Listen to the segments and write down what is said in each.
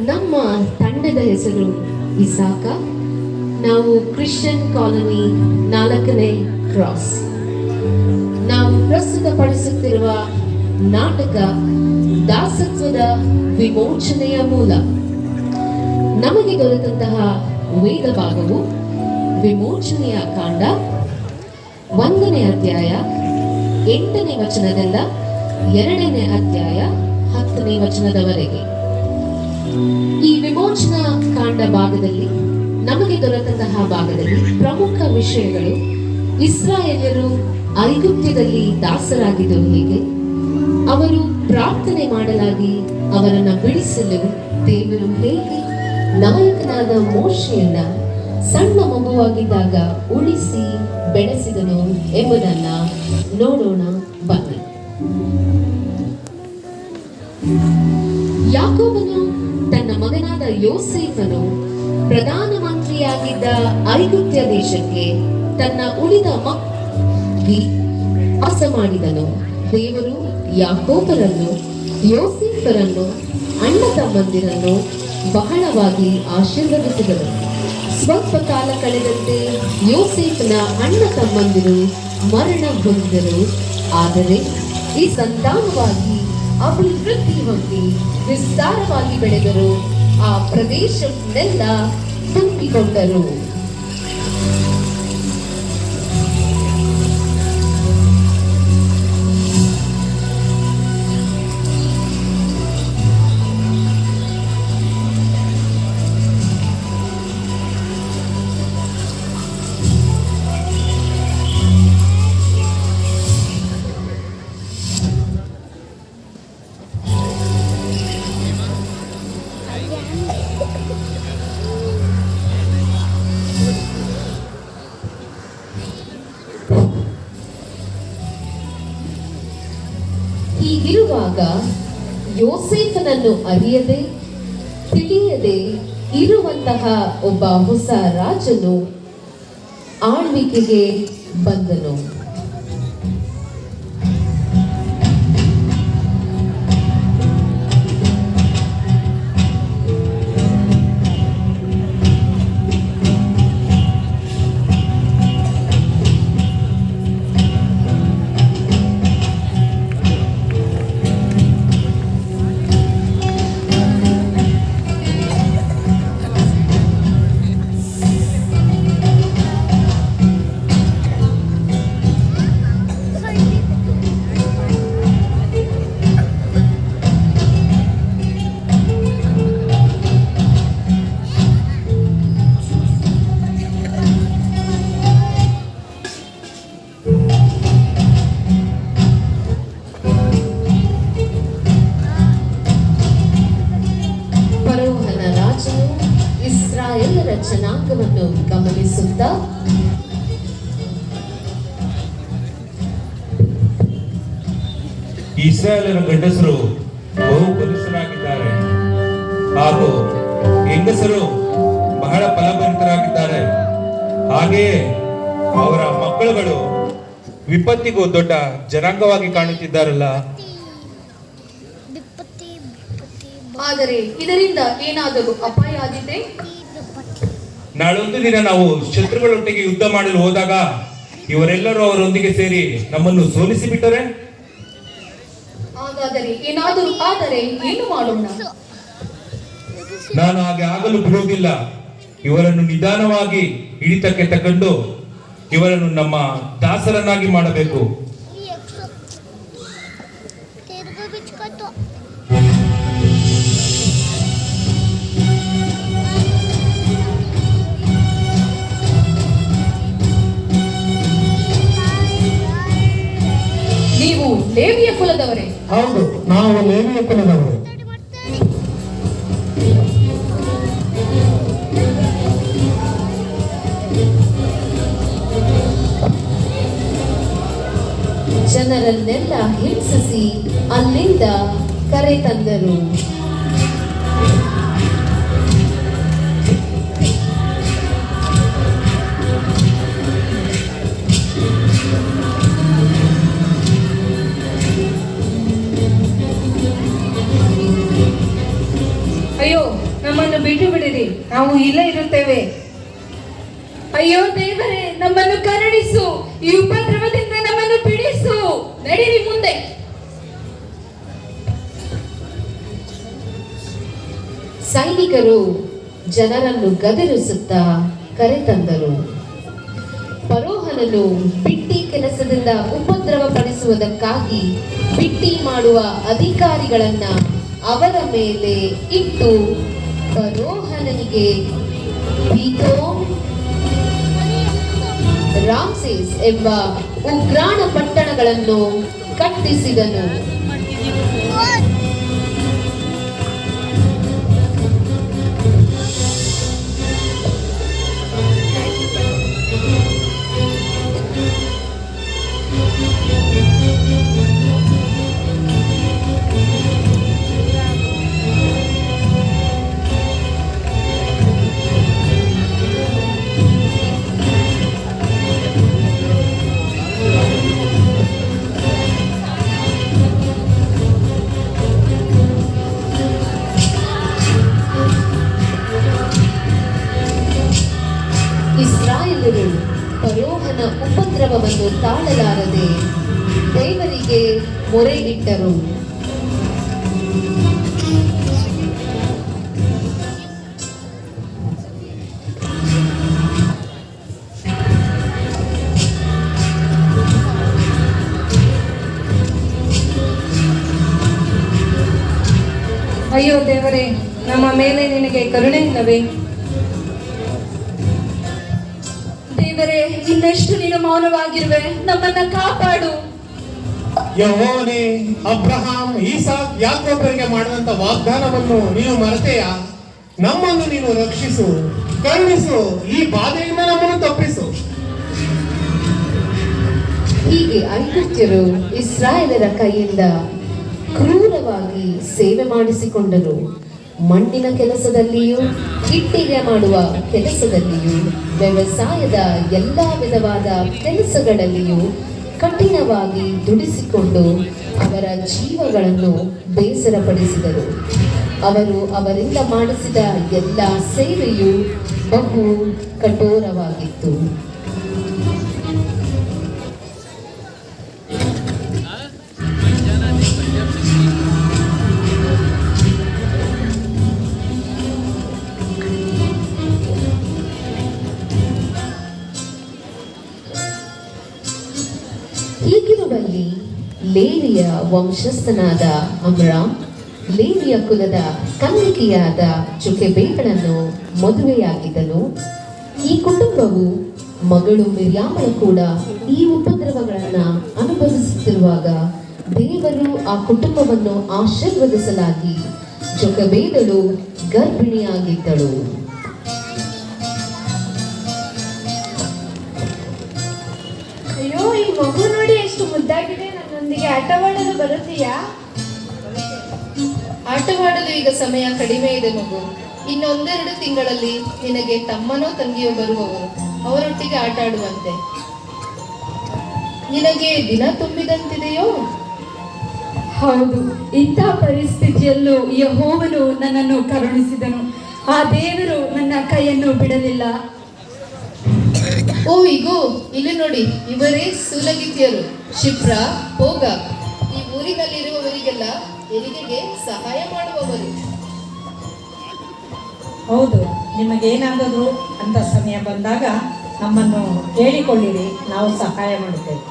ನಮ್ಮ ತಂಡದ ಹೆಸರು ಇಸಾಕ. ನಾವು ಕ್ರಿಶ್ಚಿಯನ್ ಕಾಲೋನಿ 4ನೇ ಕ್ರಾಸ್. ನಾವು ಪ್ರಸ್ತುತಪಡಿಸುತ್ತಿರುವ ನಾಟಕ ದಾಸತ್ವದ ವಿಮೋಚನೆಯ ಮೂಲ. ನಮಗೆ ದೊರೆತಂತಹ ವೇದ ಭಾಗವು ವಿಮೋಚನೆಯ ಕಾಂಡ 1ನೇ ಅಧ್ಯಾಯ 8ನೇ ವಚನದಿಂದ 2ನೇ ಅಧ್ಯಾಯ 10ನೇ ವಚನದವರೆಗೆ. ಈ ವಿಮೋಚನಾ ಕಾಂಡ ಭಾಗದಲ್ಲಿ ನಮಗೆ ದೊರೆತಂತಹ ಭಾಗದಲ್ಲಿ ಪ್ರಮುಖ ವಿಷಯಗಳು ಇಸ್ರಾಯೇಲ್ಯರು ಐಗುಪ್ತ್ಯದಲ್ಲಿ ದಾಸರಾಗಿದ್ದರು ಹೇಗೆ, ಅವರು ಪ್ರಾರ್ಥನೆ ಮಾಡಲಾಗಿ ಅವರನ್ನು ಬಿಡಿಸಲು ದೇವರು ಹೇಗೆ ನಾಯಕನಾದ ಮೋಶೆಯನ್ನ ಸಣ್ಣ ಮಗುವಾಗಿದ್ದಾಗ ಉಳಿಸಿ ಬೆಳೆಸಿದನು ಎಂಬುದನ್ನ ನೋಡೋಣ ಬನ್ನಿ. ಯಾಕೋಬನು ತನ್ನ ಮಗನಾದ ಯೋಸೇಫನು ಪ್ರಧಾನಮಂತ್ರಿಯಾಗಿದ್ದ ಐಗುಪ್ತ್ಯ ದೇಶಕ್ಕೆ ತನ್ನ ಉಳಿದ ಮಕ್ಕಳಿಗೆ ವಾಸ ಮಾಡಿದನು. ದೇವರು ಯಾಕೋಬರನ್ನು ಯೋಸೇಫರನ್ನು ಅಣ್ಣ ತಮ್ಮಂದಿರನ್ನು ಬಹಳವಾಗಿ ಆಶೀರ್ವದಿಸಿದನು. ಸ್ವಲ್ಪ ಕಾಲ ಕಳೆದಂತೆ ಯೋಸೇಫನ ಅಣ್ಣ ತಮ್ಮಂದಿರು ಮರಣ ಹೊಂದಿದರು. ಆದರೆ ಈ ಸಂತಾನವಾಗಿ ಅಭಿವೃದ್ಧಿ ಹೊಂದಿ ವಿಸ್ತಾರವಾಗಿ ಬೆಳೆದರು. ಆ ಪ್ರದೇಶವನ್ನೆಲ್ಲ ತುಂಬಿಕೊಂಡರು. ಹೀಗಿರುವಾಗ ಯೋಸೇಫನನ್ನು ಅರಿಯದೆ ತಿಳಿಯದೆ ಇರುವಂತಹ ಒಬ್ಬ ಹೊಸ ರಾಜನು ಆಳ್ವಿಕೆಗೆ ಬಂದನು. ಇಸ್ರಾಯೇಲರ ಜನಾಂಗವನ್ನು ಗಮನಿಸುತ್ತಾ ಇಸ್ರಾಯೇಲರ ಗಂಡಸರು ಬಹು ಬಲಿಷ್ಠರಾಗಿದ್ದಾರೆ ಹಾಗೂ ಹೆಂಗಸರು ಬಹಳ ಫಲಭರಿತರಾಗಿದ್ದಾರೆ. ಹಾಗೆಯೇ ಅವರ ಮಕ್ಕಳುಗಳು ವಿಪತ್ತಿಗೂ ದೊಡ್ಡ ಜನಾಂಗವಾಗಿ ಕಾಣುತ್ತಿದ್ದಾರಲ್ಲ. ಆದರೆ ಇದರಿಂದ ಏನಾದರೂ ಅಪಾಯ ಆಗಿದೆ? ನಾಳೊಂದು ದಿನ ನಾವು ಶತ್ರುಗಳೊಟ್ಟಿಗೆ ಯುದ್ಧ ಮಾಡಲು ಹೋದಾಗ ಇವರೆಲ್ಲರೂ ಅವರೊಂದಿಗೆ ಸೇರಿ ನಮ್ಮನ್ನು ಸೋಲಿಸಿ ಬಿಟ್ಟರೆ? ಹಾಗಾದರೆ ಏನಾದರೂ ಆದರೆ ಏನು ಮಾಡೋಣ? ನಾನು ಹಾಗೆ ಆಗಲು ಬಿಡುವುದಿಲ್ಲ. ಇವರನ್ನು ನಿಧಾನವಾಗಿ ಹಿಡಿತಕ್ಕೆ ತಗೊಂಡು ಇವರನ್ನು ನಮ್ಮ ದಾಸರನ್ನಾಗಿ ಮಾಡಬೇಕು. ನೀವು ಲೇವಿಯ ಕುಲದವರೇ? ಹೌದು, ನಾವು ಲೇವಿಯ ಕುಲದವರು. ಜನರನ್ನೆಲ್ಲ ಹಿಂಸಿಸಿ ಅಲ್ಲಿಂದ ಕರೆ ತಂದರು. ಅಯ್ಯೋ, ನಮ್ಮನ್ನು ಬಿಟ್ಟು ಬಿಡಿರಿ, ನಾವು ಇಲ್ಲೇ ಇರುತ್ತೇವೆ. ಅಯ್ಯೋ ದೇವರೇ, ನಮ್ಮನ್ನು ಕರುಣಿಸು, ಈ ಉಪದ್ರವದಿಂದ ನಮ್ಮನ್ನು ಬಿಡಿಸು. ನಡೀರಿ ಮುಂದೆ. ಸೈನಿಕರು ಜನರನ್ನು ಗದರಿಸುತ್ತಾ ಕರೆತಂದರು. ಫರೋಹನನ್ನು ಬಿಟ್ಟಿ ಕೆಲಸದಿಂದ ಉಪದ್ರವ ಪಡಿಸುವುದಕ್ಕಾಗಿ ಬಿಟ್ಟಿ ಮಾಡುವ ಅಧಿಕಾರಿಗಳನ್ನ ಅವರ ಮೇಲೆ ಇಟ್ಟು ಫರೋಹನನಿಗೆ ಪೀತೋಮ್, ರಾಮ್ಸೇಸ್ ಎಂಬ ಉಗ್ರಾಣ ಪಟ್ಟಣಗಳನ್ನು ಕಟ್ಟಿಸಿದನು. ಇಸ್ರಾಯೇಲರು ಫರೋಹನ ಉಪದ್ರವವನ್ನು ತಾಳಲಾರದೆ ದೇವರಿಗೆ ಮೊರೆ ಇಟ್ಟರು. ಅಯ್ಯೋ ದೇವರೇ, ನಮ್ಮ ಮೇಲೆ ನಿನಗೆ ಕರುಣೆ ಇಲ್ಲವೇ? ದೇವರೇ, ಇನ್ನೆಷ್ಟು ನೀನು ಮೌನವಾಗಿರುವೆ? ನಮ್ಮನ್ನ ಕಾಪಾಡು. ಯೆಹೋವನೇ, ಅಬ್ರಹಾಂ, ಈಸಾಕ್, ಯಾಕೋಬರಿಗೆ ಮಾಡಿದಂತ ವಾಗ್ದಾನವನ್ನು ನೀನು ಮರೆತೆಯ? ನಮ್ಮನ್ನು ನೀನು ರಕ್ಷಿಸು, ಕರುಣಿಸು, ಈ ಬಾಧೆಯಿಂದ ನಮ್ಮನ್ನು ತಪ್ಪಿಸು. ಹೀಗೆ ಐಗುಪ್ತ್ಯರು ಇಸ್ರಾಯೇಲರ ಕೈಯಿಂದ ಕ್ರೂರವಾಗಿ ಸೇವೆ ಮಾಡಿಸಿಕೊಂಡರು. ಮಣ್ಣಿನ ಕೆಲಸದಲ್ಲಿಯೂ, ಇಟ್ಟಿಗೆ ಮಾಡುವ ಕೆಲಸದಲ್ಲಿಯೂ, ವ್ಯವಸಾಯದ ಎಲ್ಲ ವಿಧವಾದ ಕೆಲಸಗಳಲ್ಲಿಯೂ ಕಠಿಣವಾಗಿ ದುಡಿಸಿಕೊಂಡು ಅವರ ಜೀವಗಳನ್ನು ಬೇಸರಪಡಿಸಿದರು. ಅವರು ಅವರಿಂದ ಮಾಡಿಸಿದ ಎಲ್ಲ ಸೇವೆಯು ಬಹು ಕಠೋರವಾಗಿತ್ತು. ಹೀಗಿರುವಲ್ಲಿ ಲೇವಿಯ ವಂಶಸ್ಥನಾದ ಅಮ್ರಾಮ್ ಲೇವಿಯ ಕುಲದ ಕನ್ನಿಕೆಯಾದ ಜೊಕೆಬೇಳನ್ನು ಮದುವೆಯಾಗಿದ್ದನು. ಈ ಕುಟುಂಬವು ಮಗಳು ಮಿರ್ಯಾಮಳು ಕೂಡ ಈ ಉಪದ್ರವಗಳನ್ನು ಅನುಭವಿಸುತ್ತಿರುವಾಗ ದೇವರು ಆ ಕುಟುಂಬವನ್ನು ಆಶೀರ್ವದಿಸಲಾಗಿ ಜೊಕೆಬೇಳಳು ಗರ್ಭಿಣಿಯಾಗಿದ್ದಳು. ಅಯ್ಯೋ, ಈ ಮಗು ನೋಡಿ ಎಷ್ಟು ಮುದ್ದಾಗಿದೆ. ನನ್ನೊಂದಿಗೆ ಆಟವಾಡಲು ಬರುತ್ತೀಯಾ? ಆಟವಾಡಲು ಈಗ ಸಮಯ ಕಡಿಮೆ ಇದೆ ಮಗು. ಇನ್ನೊಂದೆರಡು ತಿಂಗಳಲ್ಲಿ ನಿನಗೆ ತಮ್ಮನೋ ತಂಗಿಯೋ ಬರುವವರು, ಅವರೊಟ್ಟಿಗೆ ಆಟ ಆಡುವಂತೆ. ನಿನಗೆ ದಿನ ತುಂಬಿದಂತಿದೆಯೋ? ಹೌದು, ಇಂಥ ಪರಿಸ್ಥಿತಿಯಲ್ಲೂ ಯೆಹೋವನು ನನ್ನನ್ನು ಕರುಣಿಸಿದನು. ಆ ದೇವರು ನನ್ನ ಕೈಯನ್ನು ಬಿಡಲಿಲ್ಲ. ಓ, ಇಗೋ ಇಲ್ಲಿ ನೋಡಿ, ಇವರೇ ಸೂಲಗಿತ್ತಿಯರು, ಶಿಪ್ರ, ಹೋಗ. ಈ ಊರಿನಲ್ಲಿರುವವರಿಗೆಲ್ಲ ಹೆರಿಗೆಗೆ ಸಹಾಯ ಮಾಡುವವರು. ಹೌದು, ನಿಮಗೇನಾದರೂ ಅಂತ ಸಮಯ ಬಂದಾಗ ನಮ್ಮನ್ನು ಕೇಳಿಕೊಳ್ಳಿರಿ, ನಾವು ಸಹಾಯ ಮಾಡುತ್ತೇವೆ.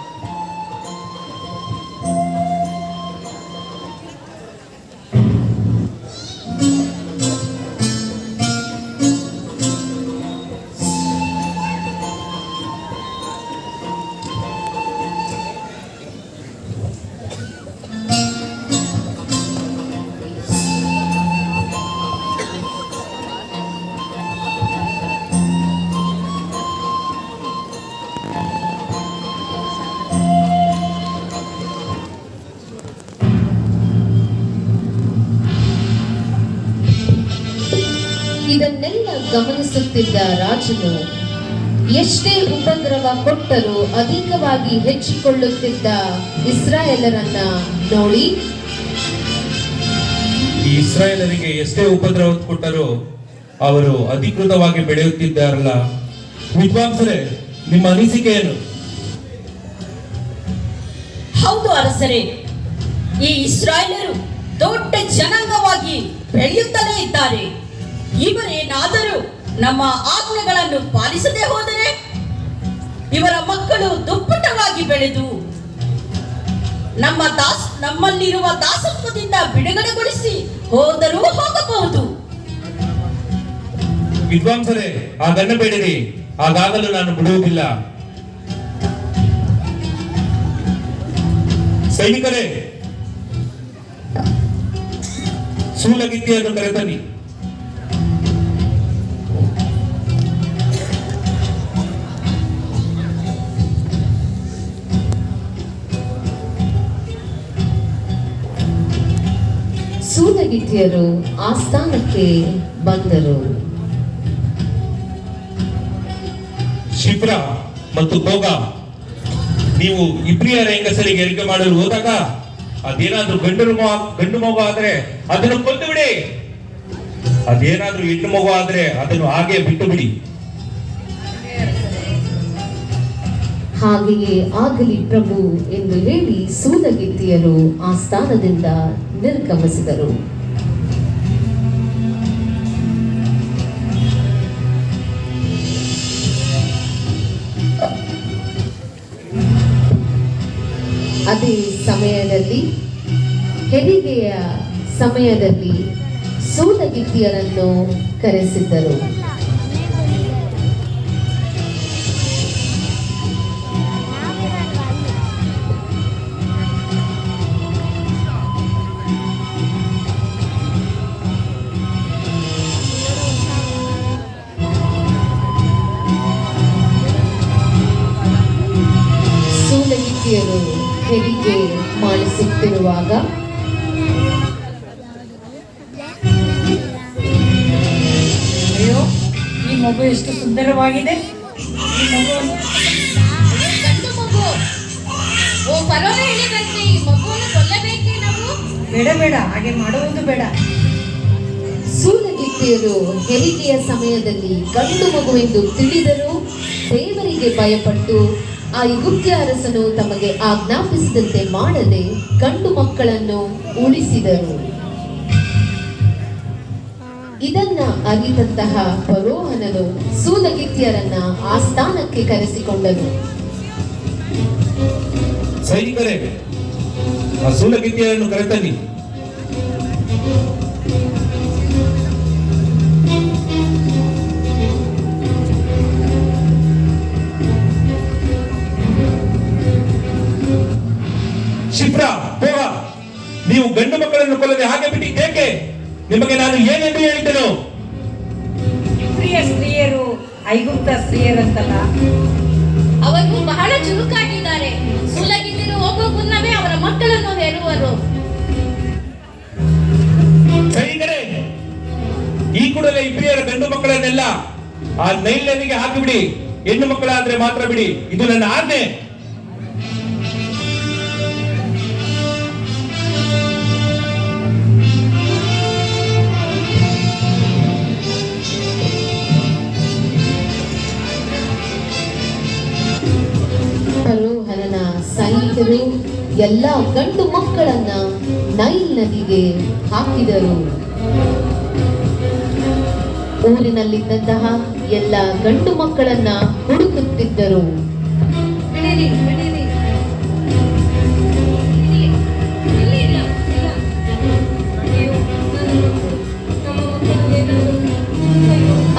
ಇದನ್ನೆಲ್ಲ ಗಮನಿಸುತ್ತಿದ್ದ ರಾಜನು ಎಷ್ಟೇ ಉಪದ್ರವ ಕೊಟ್ಟರೂ ಅಧಿಕವಾಗಿ ಹೆಚ್ಚಿಕೊಳ್ಳುತ್ತಿದ್ದ ಇಸ್ರಾಯೇಲರನ್ನ ನೋಡಿ ಈ ಇಸ್ರಾಯೇಲರಿಗೆ ಎಷ್ಟೇ ಉಪದ್ರವ ಕೊಟ್ಟರೂ ಅವರು ಅಧಿಕೃತವಾಗಿ ಬೆಳೆಯುತ್ತಿದ್ದಾರಲ್ಲ. ವಿದ್ವಾಂಸರೇ, ನಿಮ್ಮ ಅನಿಸಿಕೆ ಏನು? ಹೌದು ಅರಸರೇ, ಈ ಇಸ್ರಾಯೇಲರು ದೊಡ್ಡ ಜನಾಂಗವಾಗಿ ಬೆಳೆಯುತ್ತಲೇ ಇದ್ದಾರೆ. ಇವರೇನಾದರೂ ನಮ್ಮ ಆಜ್ಞೆಗಳನ್ನು ಪಾಲಿಸದೆ ಹೋದರೆ ಇವರ ಮಕ್ಕಳು ದುಪ್ಪಟವಾಗಿ ಬೆಳೆದು ನಮ್ಮಲ್ಲಿರುವ ದಾಸತ್ವದಿಂದ ಬಿಡುಗಡೆಗೊಳಿಸಿ ಹೋದರೂ ಹೋಗಬಹುದು. ವಿದ್ವಾಂಸರೇ, ಹಾಗನ್ನಬೇಡಿರಿ, ಹಾಗಾಗಲು ನಾನು ಬಿಡುವುದಿಲ್ಲ. ಸೈನಿಕರೇ, ಸೂಲಗಿತ್ತಿಯನ್ನು ಕರೆತನ್ನಿ. ಸೂಲಗಿತ್ತಿಯರು ಆಸ್ಥಾನಕ್ಕೆ ಬಂದರು. ಶಿಫ್ರ ಮತ್ತು ತೋಗ, ನೀವು ಇಬ್ರಿಯರ ಹೆಂಗಸರಿಗೆ ಹೆರಿಗೆ ಮಾಡಲು ಹೋದಾಗ ಅದೇನಾದ್ರೂ ಗಂಡು ಮಗು ಆದ್ರೆ ಅದನ್ನು ಕೊಂದು ಬಿಡಿ, ಅದೇನಾದ್ರೂ ಹೆಣ್ಣು ಮಗು ಆದ್ರೆ ಅದನ್ನು ಹಾಗೆ ಬಿಟ್ಟು ಬಿಡಿ. ಹಾಗೆಯೇ ಆಗಲಿ ಪ್ರಭು ಎಂದು ಹೇಳಿ ಸೂಲಗಿತ್ತಿಯರು ಆ ಸ್ಥಾನದಿಂದ ನಿರ್ಗಮಿಸಿದರು. ಅದೇ ಸಮಯದಲ್ಲಿ ಹೆರಿಗೆಯ ಸಮಯದಲ್ಲಿ ಸೂಲಗಿತ್ತಿಯರನ್ನು ಕರೆಸಿದ್ದರು. ಸೂಲಗಿತ್ತಿಯರು ಹೆರಿಗೆ ಮಾಡಿಸುತ್ತಿರುವಾಗ ಅಯ್ಯೋ, ಈ ಮಗು ಎಷ್ಟು ಸುಂದರವಾಗಿದೆ. ಈ ಮಗುವನ್ನು ಗಂಡು ಮಗು. ಓ ಫರೋನ ಹೇಳಿದಂತೆ ಈ ಮಗುವನ್ನು ಕೊಲ್ಲಬೇಕೇ ನಾವು? ಬೇಡ ಬೇಡ, ಹಾಗೆ ಮಾಡುವುದು ಬೇಡ. ಸೂಲಗಿತ್ತಿಯರು ಹೆರಿಗೆಯ ಸಮಯದಲ್ಲಿ ಗಂಡು ಮಗುವೆಂದು ತಿಳಿದರೂ ದೇವರಿಗೆ ಭಯಪಟ್ಟು ಆ ಐಗುಪ್ತ್ಯ ಅರಸನು ತಮಗೆ ಆಜ್ಞಾಪಿಸಿದಂತೆ ಮಾಡದೆ ಗಂಡು ಮಕ್ಕಳನ್ನು ಉಳಿಸಿದರು. ಇದನ್ನ ಅರಿತಂತಹ ಫರೋಹನನು ಸೂಲಗಿತ್ತಿಯರನ್ನ ಆಸ್ಥಾನಕ್ಕೆ ಕರೆಸಿಕೊಂಡನು. ಸೈನಿಕರೇ, ಆ ಸೂಲಗಿತ್ತಿಯನ್ನು ಕರೆತನ್ನಿ. ಶಿಫ್ರ, ತೋಗ, ನೀವು ಗಂಡು ಮಕ್ಕಳನ್ನು ಕೊಲ್ಲದೆ ಹಾಗೆ ಬಿಟ್ಟಿದ್ದೇಕೆ? ನಿಮಗೆ ನಾನು ಏನೆಂದು ಹೇಳಿದ್ದೆನು? ಪ್ರಿಯ ಸ್ತ್ರೀಯರು ಐಗುಪ್ತ ಸ್ತ್ರೀಯರಂತಲ್ಲ. ಅವರು ಬಹಳ ಚುರುಕಾಗಿದ್ದಾರೆ. ಸೂಲಗಿತ್ತಿರು ಹೋಗೋ ಮುನ್ನವೇ ಅವರ ಮಕ್ಕಳನ್ನು ಹೆರುವರು. ಸೈನಿಕರೇ, ಈ ಕೂಡಲೇ ಇಬ್ರಿಯರ ಗಂಡು ಮಕ್ಕಳನ್ನೆಲ್ಲ ಆ ನೈಲ್ ನದಿಗೆ ಹಾಕಿಬಿಡಿ. ಹೆಣ್ಣು ಮಕ್ಕಳಾದ್ರೆ ಮಾತ್ರ ಬಿಡಿ. ಇದು ನನ್ನ ಆಜ್ಞೆ. ಫರೋಹನನ ಸೈನಿಕರು ಎಲ್ಲ ಗಂಡು ಮಕ್ಕಳನ್ನ ನೈಲ್ ನದಿಗೆ ಹಾಕಿದರು. ಊರಿನಲ್ಲಿದ್ದಂತಹ ಎಲ್ಲ ಗಂಡು ಮಕ್ಕಳನ್ನ ಹುಡುಕುತ್ತಿದ್ದರು.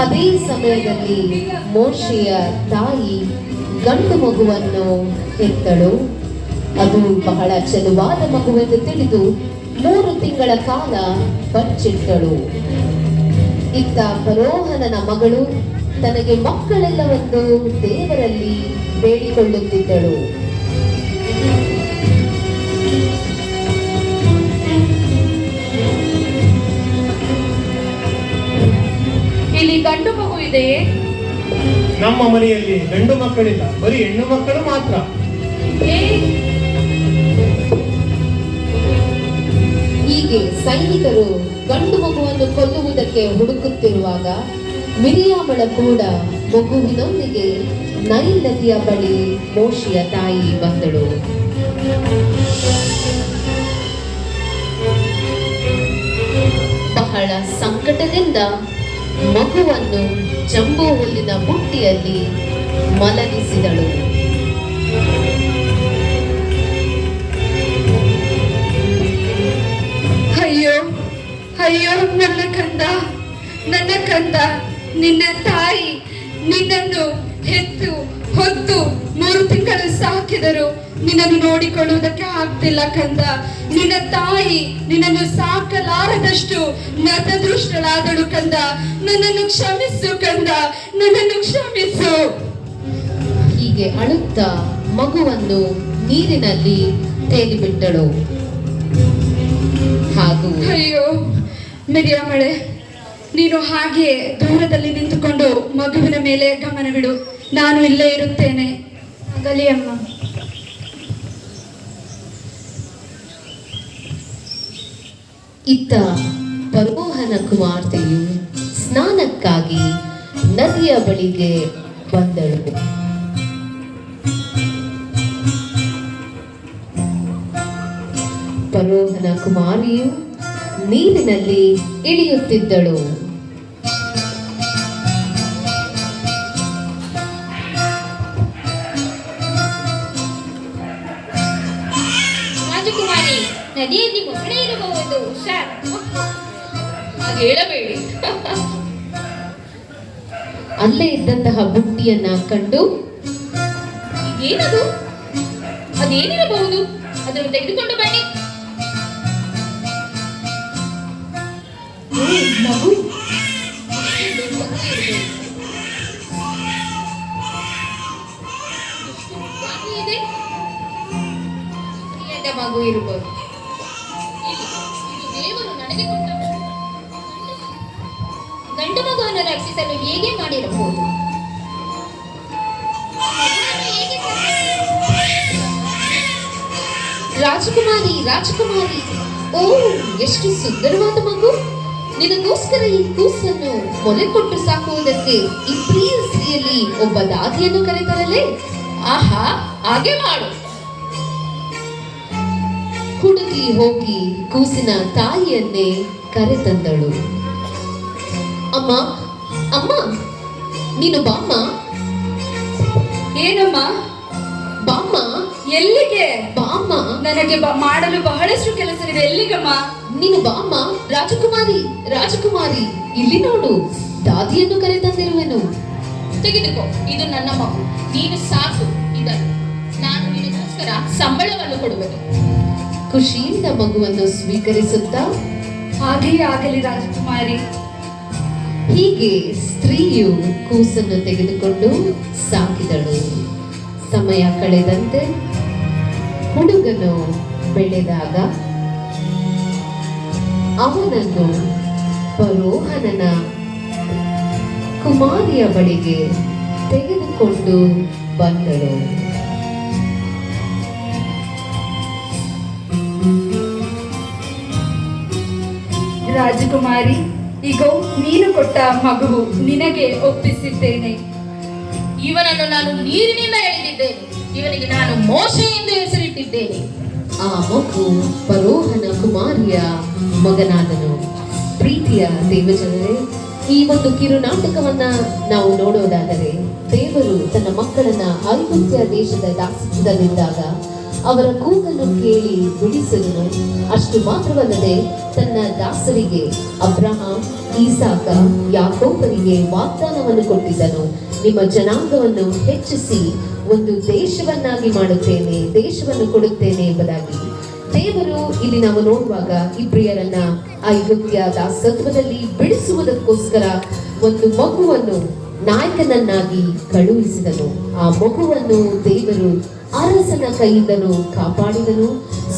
ಅದೇ ಸಮಯದಲ್ಲಿ ಮೋಶೆಯ ತಾಯಿ ಗಂಡು ಮಗುವನ್ನು ಹೆತ್ತಳು. ಅದು ಬಹಳ ಚೆಲುವಾದ ಮಗುವೆಂದು ತಿಳಿದು 3 ತಿಂಗಳ ಕಾಲ ಬಚ್ಚಿಟ್ಟಳು. ಇತ್ತ ಫರೋಹನನ ಮಗಳು ತನಗೆ ಮಕ್ಕಳೆಲ್ಲವನ್ನು ದೇವರಲ್ಲಿ ಬೇಡಿಕೊಳ್ಳುತ್ತಿದ್ದಳು. ಇಲ್ಲಿ ಗಂಡು ಮಗು ಇದೆಯೇ? ನಮ್ಮ ಮನೆಯಲ್ಲಿ ಗಂಡು ಮಕ್ಕಳಿಲ್ಲ, ಬರೀ ಹೆಣ್ಣು ಮಕ್ಕಳು ಮಾತ್ರ. ಈ ಹೀಗೆ ಸೈನಿಕರು ಗಂಡು ಮಗುವನ್ನು ಕೊಲ್ಲುವುದಕ್ಕೆ ಹುಡುಕುತ್ತಿರುವಾಗ ಮಿರಿಯಾಮಳ ಕೂಡ ಮಗುವಿನೊಂದಿಗೆ ನೈಲ್ ನದಿಯ ಬಳಿ ಮೋಶೆಯ ತಾಯಿ ಬಂದಳು. ಬಹಳ ಸಂಕಟದಿಂದ ಮಗುವನ್ನು ಜಂಬೂ ಹುಲ್ಲಿನ ಬುಟ್ಟಿಯಲ್ಲಿ ಮಲಗಿಸಿದಳು. ಅಯ್ಯೋ ಅಯ್ಯೋ ನನ್ನ ಕಂದ, ನಿನ್ನ ತಾಯಿ ನಿನ್ನನ್ನು ಹೆತ್ತು ಹೊತ್ತು 3 ತಿಂಗಳು ಸಾಕಿದರು. ನಿನ್ನನ್ನು ನೋಡಿಕೊಳ್ಳುವುದಕ್ಕೆ ಆಗ್ತಿಲ್ಲ ಕಂದ. ನಿನ್ನ ತಾಯಿ ನಿನ್ನನ್ನು ಸಾಕಲಾರದಷ್ಟು ನತದೃಷ್ಟಳಾದಳು ಕಂದ. ನನ್ನನ್ನು ಕ್ಷಮಿಸು ಕಂದ, ನನ್ನನ್ನು ಕ್ಷಮಿಸು. ಹೀಗೆ ಅಳುತ್ತಾ ಮಗುವನ್ನು ನೀರಿನಲ್ಲಿ ತೇಲಿಬಿಟ್ಟಳು. ಹಾಗೂ ಅಯ್ಯೋ ಮಿರಿಯಾಮಳೆ, ನೀನು ಹಾಗೆ ದೂರದಲ್ಲಿ ನಿಂತುಕೊಂಡು ಮಗುವಿನ ಮೇಲೆ ಗಮನವಿಡು. ನಾನು ಇಲ್ಲೇ ಇರುತ್ತೇನೆ. ಆಗಲಿ ಅಮ್ಮ. ಇತ್ತ ಫರೋಹನ ಕುಮಾರ್ತೆಯು ಸ್ನಾನಕ್ಕಾಗಿ ನದಿಯ ಬಳಿಗೆ ಬಂದಳು. ಫರೋಹನ ಕುಮಾರಿಯು ನೀರಿನಲ್ಲಿ ಇಳಿಯುತ್ತಿದ್ದಳು. ರಾಜಕುಮಾರಿ, ನದಿಯಲ್ಲಿ ಮೊಸಳೆ ಇರಬಹುದು. ಹಾಗೆ ಹೇಳಬೇಡಿ. ಅಲ್ಲೇ ಇದ್ದಂತಹ ಬುಟ್ಟಿಯನ್ನ ಕಂಡು ಏನದು? ಅದೇನಿರಬಹುದು? ಅದನ್ನು ತೆಗೆದುಕೊಂಡು ಬನ್ನಿ. ಮಗು ಇದೆ. ಮಗು ಇರಬಹುದು. ಇದು ದೇವರು ನನಗೆ ಕೊಟ್ಟ ಗಂಡು ಮಗುವನ್ನು ರಕ್ಷಿಸಲು ಹೇಗೆ ಮಾಡಿರಬಹುದು? ರಾಜಕುಮಾರಿ, ಓ ಎಷ್ಟು ಸುಂದರವಾದ ಮಗು. ನಿನಗೋಸ್ಕರ ಈ ಕೂಸನ್ನು ಮೊಲೆ ಕೊಟ್ಟು ಸಾಕುವುದಕ್ಕೆ ಈ ಪ್ರಿಯ ಸ್ತ್ರೀಯಲ್ಲಿ ಒಬ್ಬ ದಾದಿಯನ್ನು ಕರೆತರಲೇ. ಆಹಾ, ಹಾಗೆ ಮಾಡು. ಹುಡುಗಿ ಹೋಗಿ ಕೂಸಿನ ತಾಯಿಯನ್ನೇ ಕರೆತಂದಳು. ಅಮ್ಮ ಅಮ್ಮ, ನೀನು ಬಾಮ್ಮ. ಏನಮ್ಮ? ಬಾಮ್ಮ. ಎಲ್ಲಿಗೆ? ಬಾಮ್ಮ. ನನಗೆ ಮಾಡಲು ಬಹಳಷ್ಟು ಕೆಲಸವಿದೆ. ಎಲ್ಲಿಗಮ್ಮ? ನೀನು ಬಾಮ್ಮ. ರಾಜಕುಮಾರಿ, ಇಲ್ಲಿ ನೋಡು, ದಾದಿಯನ್ನು ಕರೆತಂದಿರುವೆನು. ತೆಗೆದುಕೋ, ಇದು ನನ್ನ ಮಗು. ನೀನು ಸಾಕು ಇದನ್ನು. ನಾನು ನಿನಗೋಸ್ಕರ ಸಂಬಳವನ್ನು ಕೊಡುವೆನು. ಖುಷಿಯಿಂದ ಮಗುವನ್ನು ಸ್ವೀಕರಿಸುತ್ತಾ, ಹಾಗೆಯೇ ಆಗಲಿ ರಾಜಕುಮಾರಿ. ಹೀಗೆ ಸ್ತ್ರೀಯು ಕೂಸನ್ನು ತೆಗೆದುಕೊಂಡು ಸಾಕಿದಳು. ಸಮಯ ಕಳೆದಂತೆ ಹುಡುಗನು ಬೆಳೆದಾಗ ಅವನನ್ನು ಫರೋಹನನ ಕುಮಾರಿಯ ಬಳಿಗೆ ತೆಗೆದುಕೊಂಡು ಬಂದಳು. ರಾಜಕುಮಾರಿ, ಈಗ ನೀನು ಕೊಟ್ಟ ಮಗು ನಿನಗೆ ಒಪ್ಪಿಸಿದ್ದೇನೆ. ಇವನನ್ನು ನಾನು ನೀರಿನಿಂದ ಎಳೆದಿದ್ದೇನೆ. ಇವನಿಗೆ ನಾನು ಮೋಶೆ ಎಂದು ಹೆಸರಿಟ್ಟಿದ್ದೇನೆ. ಆ ಮಗು ಫರೋಹನ ಕುಮಾರಿಯ ಮಗನಾದನು. ಪ್ರೀತಿಯ ದೇವಜನರೇ, ಈ ಒಂದು ಕಿರುನಾಟಕವನ್ನ ನಾವು ನೋಡೋದಾದರೆ, ದೇವರು ತನ್ನ ಮಕ್ಕಳನ್ನ ಐಗುಪ್ತ ದೇಶದ ದಾಸ್ಯದಲ್ಲಿದ್ದಾಗ ಅವರ ಕೂಗನ್ನು ಕೇಳಿ ಬಿಡಿಸಿದನು. ಅಷ್ಟು ಮಾತ್ರವಲ್ಲದೆ ತನ್ನ ದಾಸರಿಗೆ ಅಬ್ರಹಾಂ, ಈಸಾಕ, ಯಾಕೋಬರಿಗೆ ವಾಗ್ದಾನವನ್ನು ಕೊಟ್ಟಿದ್ದನು. ನಿಮ್ಮ ಜನಾಂಗವನ್ನು ಹೆಚ್ಚಿಸಿ ಒಂದು ದೇಶವನ್ನಾಗಿ ಮಾಡುತ್ತೇನೆ, ದೇಶವನ್ನು ಕೊಡುತ್ತೇನೆ ಎಂಬುದಾಗಿ. ದೇವರು ಇಲ್ಲಿ ನಾವು ನೋಡುವಾಗ ಇಬ್ರಿಯರನ್ನ ಐಗುಪ್ತ್ಯ ದಾಸತ್ವದಲ್ಲಿ ಬಿಡಿಸುವುದಕ್ಕೋಸ್ಕರ ಒಂದು ಮಗುವನ್ನು ನಾಯಕನನ್ನಾಗಿ ಕಳುಹಿಸಿದನು. ಆ ಮಗುವನ್ನು ದೇವರು ಅರಸನ ಕೈಯಿಂದಲೂ ಕಾಪಾಡಿದನು,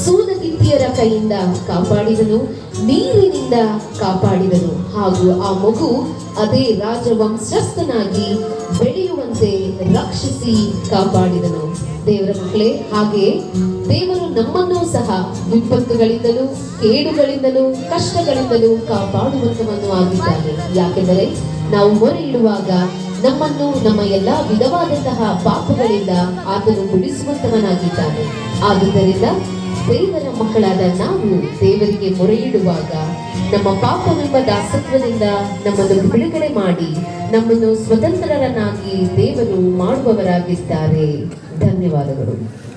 ಸೂಲಗಿತ್ತಿಯರ ಕೈಯಿಂದ ಕಾಪಾಡಿದನು, ನೀರಿನಿಂದ ಕಾಪಾಡಿದನು. ಹಾಗೂ ಆ ಮಗು ಅದೇ ರಾಜವಂಶಸ್ಥನಾಗಿ ಬೆಳೆಯುವಂತೆ ರಕ್ಷಿಸಿ ಕಾಪಾಡಿದನು. ದೇವರ ಮಕ್ಕಳೇ, ಹಾಗೆಯೇ ದೇವರು ನಮ್ಮನ್ನೂ ಸಹ ವಿಪತ್ತುಗಳಿಂದಲೂ ಕೇಡುಗಳಿಂದಲೂ ಕಷ್ಟಗಳಿಂದಲೂ ಕಾಪಾಡುವಂತವನು ಆಗಿದ್ದಾನೆ. ಯಾಕೆಂದರೆ ನಾವು ಮೊರೆ ಇಡುವಾಗ ನಮ್ಮನ್ನು ನಮ್ಮ ಎಲ್ಲಾ ವಿಧವಾದಂತಹ ಪಾಪಗಳಿಂದ ಆತನು ಬಿಡಿಸುವಂತವನಾಗಿದ್ದಾನೆ. ಆದುದರಿಂದ ದೇವರ ಮಕ್ಕಳಾದ ನಾವು ದೇವರಿಗೆ ಮೊರೆ ಇಡುವಾಗ ನಮ್ಮ ಪಾಪವೆಂಬ ದಾಸತ್ವದಿಂದ ನಮ್ಮನ್ನು ಬಿಡುಗಡೆ ಮಾಡಿ ನಮ್ಮನ್ನು ಸ್ವತಂತ್ರರನ್ನಾಗಿ ದೇವರು ಮಾಡುವವರಾಗಿದ್ದಾರೆ. ಧನ್ಯವಾದಗಳು.